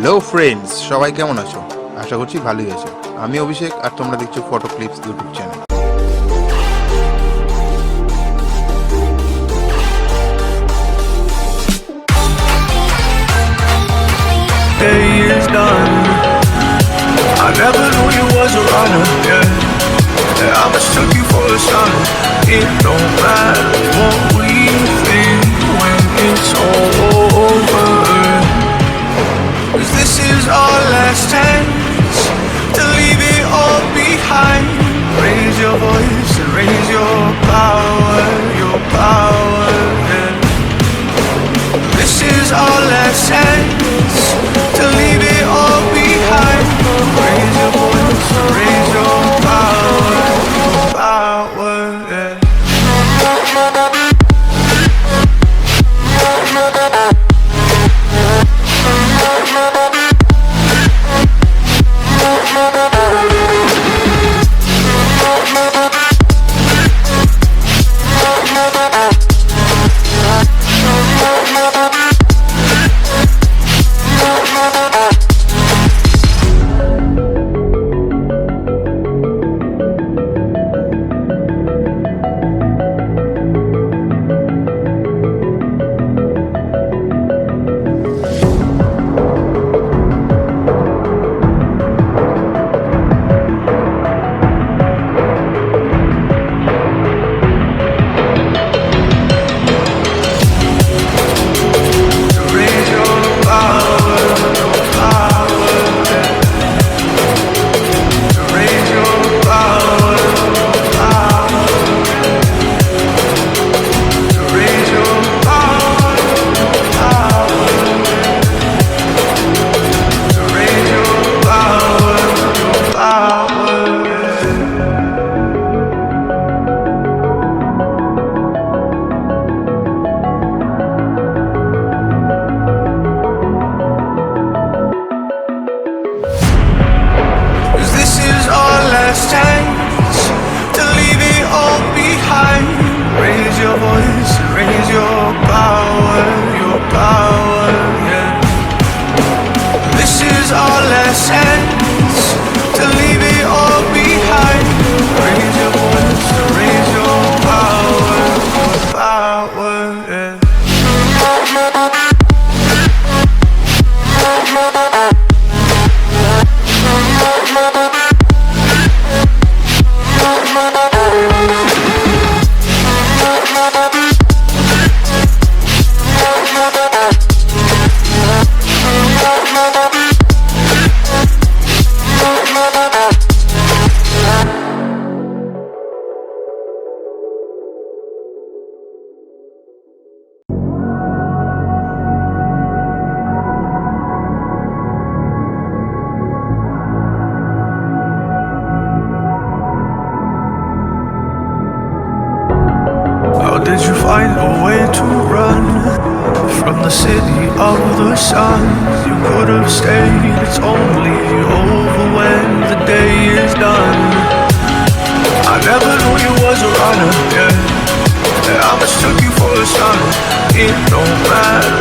Hello friends, সবাই কেমন আছো? আশা করছি ভালোই আছো। আমি অভিষেক আর তোমরা দেখছো photo clips YouTube channel. Day is done. I never knew you was a runner, yeah. I mistook you for a son. It don't matter what we think when it's all over. 'Cause this is our last chance to leave it all behind. Raise your voice and raise your power, yeah. This is our last chance to leave it all behind. Raise your voice, raise your power, yeah. Did you find a way to run from the city of the sun? You could have stayed, it's only over when the day is done. I never knew you was a runner, yeah. I mistook you for a son. It don't matter